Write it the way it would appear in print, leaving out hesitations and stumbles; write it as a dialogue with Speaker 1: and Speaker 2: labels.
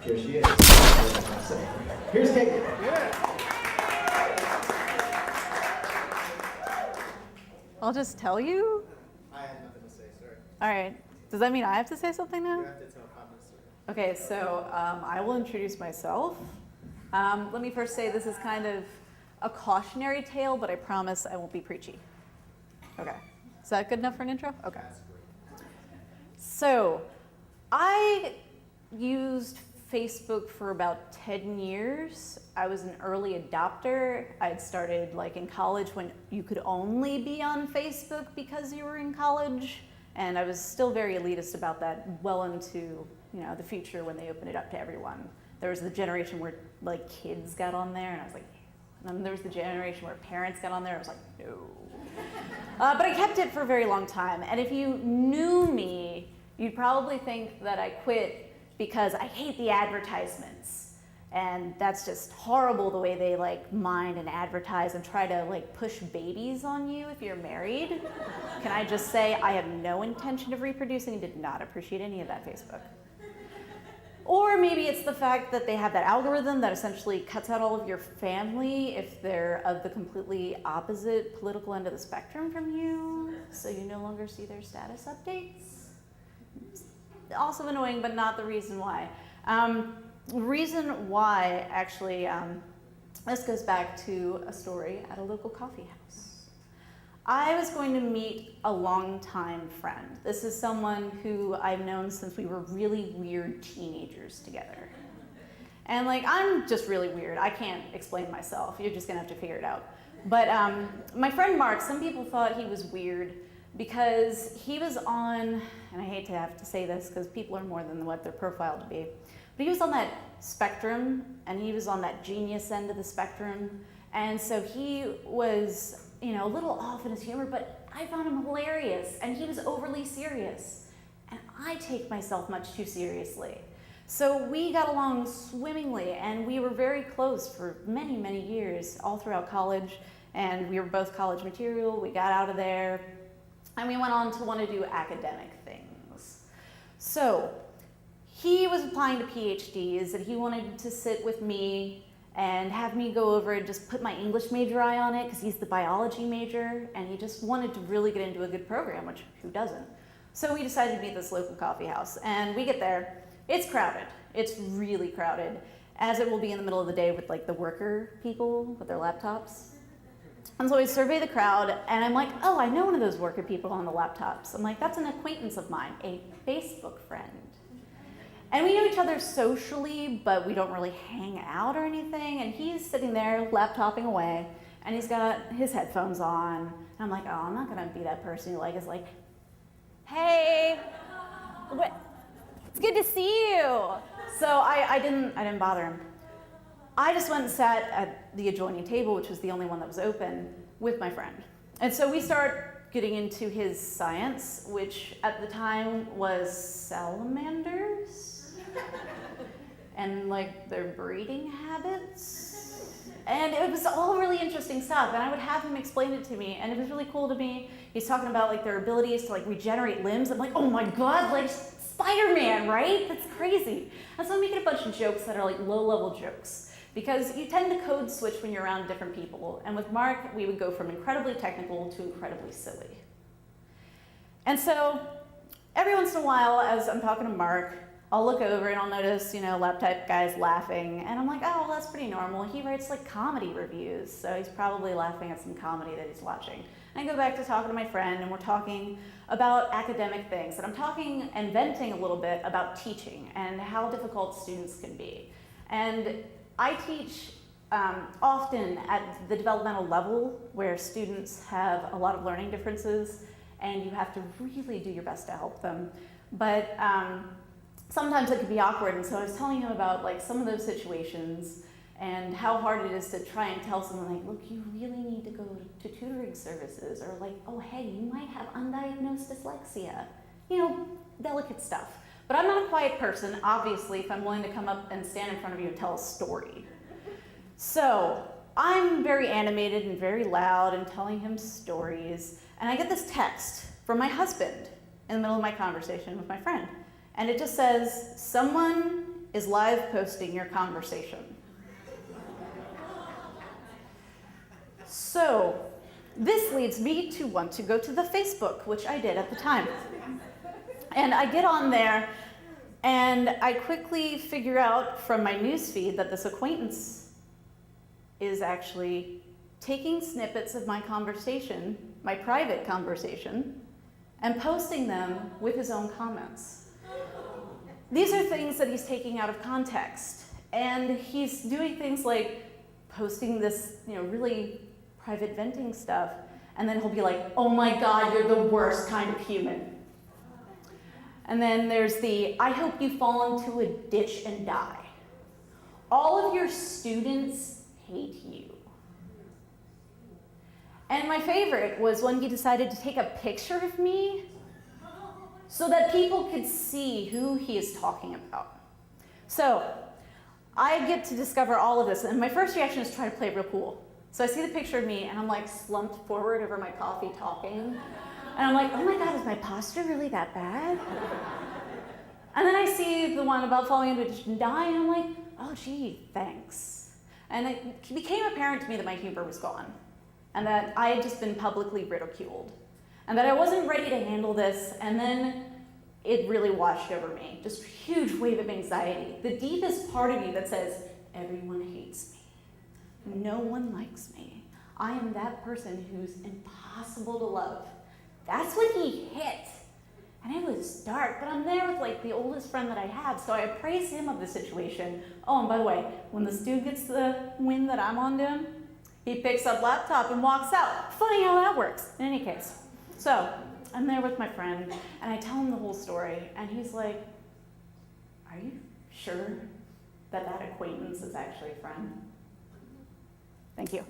Speaker 1: Here she is. So, here's Kate.
Speaker 2: Yeah.
Speaker 3: I'll just tell you?
Speaker 1: I had nothing to say, sorry.
Speaker 3: All right. Does that mean I have to say something now?
Speaker 1: You have to tell comments.
Speaker 3: Okay, so I will introduce myself. Let me first say this is kind of a cautionary tale, but I promise I won't be preachy. Okay. Is that good enough for an intro? Okay. So I used Facebook for about 10 years. I was an early adopter. I had started like in college when you could only be on Facebook because you were in college. And I was still very elitist about that well into the future when they opened it up to everyone. There was the generation where like kids got on there and I was like, and then there was the generation where parents got on there. I was like, no. But I kept it for a very long time. And if you knew me, you'd probably think that I quit because I hate the advertisements. And that's just horrible the way they like mine and advertise and try to like push babies on you if you're married. Can I just say I have no intention of reproducing and did not appreciate any of that Facebook. Or maybe it's the fact that they have that algorithm that essentially cuts out all of your family if they're of the completely opposite political end of the spectrum from you, so you no longer see their status updates. Also annoying, but not the reason why. Reason why, actually, this goes back to a story at a local coffee house. I was going to meet a longtime friend. This is someone who I've known since we were really weird teenagers together. And like, I'm just really weird. I can't explain myself. You're just gonna have to figure it out. But my friend Mark, some people thought he was weird because he was on, and I hate to have to say this because people are more than what they're profiled to be, but he was on that spectrum, and he was on that genius end of the spectrum. And so he was, a little off in his humor, but I found him hilarious, and he was overly serious. And I take myself much too seriously. So we got along swimmingly, and we were very close for many, many years, all throughout college, and we were both college material. We got out of there, and we went on to want to do academic things. So he was applying to PhDs, and he wanted to sit with me and have me go over and just put my English major eye on it because he's the biology major, and he just wanted to really get into a good program, which who doesn't? So we decided to meet at this local coffee house, and we get there. It's crowded. It's really crowded, as it will be in the middle of the day with like the worker people with their laptops. And so I survey the crowd, and I'm like, oh, I know one of those worker people on the laptops. I'm like, that's an acquaintance of mine, a Facebook friend. And we know each other socially, but we don't really hang out or anything. And he's sitting there laptoping away, and he's got his headphones on. And I'm like, oh, I'm not gonna be that person who like is like, hey, it's good to see you. So I didn't bother him. I just went and sat at the adjoining table, which was the only one that was open, with my friend. And so we start getting into his science, which at the time was salamanders. And like their breeding habits. And it was all really interesting stuff, and I would have him explain it to me, and it was really cool to me. He's talking about like their abilities to like regenerate limbs. I'm like, oh my God, like Spider-Man, right? That's crazy. And so I'm making a bunch of jokes that are like low-level jokes, because you tend to code switch when you're around different people. And with Mark, we would go from incredibly technical to incredibly silly. And so every once in a while, as I'm talking to Mark, I'll look over and I'll notice, laptop guy's laughing, and I'm like, oh, well, that's pretty normal. He writes like comedy reviews, so he's probably laughing at some comedy that he's watching. And I go back to talking to my friend, and we're talking about academic things, and I'm talking and venting a little bit about teaching and how difficult students can be. And I teach often at the developmental level where students have a lot of learning differences, and you have to really do your best to help them. But sometimes it can be awkward, and so I was telling him about like some of those situations and how hard it is to try and tell someone like, look, you really need to go to tutoring services, or like, oh, hey, you might have undiagnosed dyslexia. Delicate stuff. But I'm not a quiet person, obviously, if I'm willing to come up and stand in front of you and tell a story. So I'm very animated and very loud and telling him stories, and I get this text from my husband in the middle of my conversation with my friend. And it just says, someone is live posting your conversation. So this leads me to want to go to the Facebook, which I did at the time. And I get on there, and I quickly figure out from my newsfeed that this acquaintance is actually taking snippets of my conversation, my private conversation, and posting them with his own comments. These are things that he's taking out of context. And he's doing things like posting this, really private venting stuff, and then he'll be like, "Oh my God, you're the worst kind of human." And then there's the, "I hope you fall into a ditch and die. All of your students hate you." And my favorite was when he decided to take a picture of me so that people could see who he is talking about. So I get to discover all of this, and my first reaction is to try to play it real cool. So I see the picture of me, and I'm like slumped forward over my coffee talking. And I'm like, "Oh my God, is my posture really that bad?" And then I see the one about falling into a ditch and die, and I'm like, "Oh gee, thanks." And it became apparent to me that my humor was gone, and that I had just been publicly ridiculed, and that I wasn't ready to handle this. And then it really washed over me, just a huge wave of anxiety. The deepest part of me that says, everyone hates me. No one likes me. I am that person who's impossible to love. That's what he hit. And it was dark, but I'm there with the oldest friend that I have, so I appraise him of the situation. Oh, and by the way, when this dude gets the wind that I'm on to him, he picks up laptop and walks out. Funny how that works, in any case. So I'm there with my friend, and I tell him the whole story, and he's like, "Are you sure that acquaintance is actually a friend?" Thank you.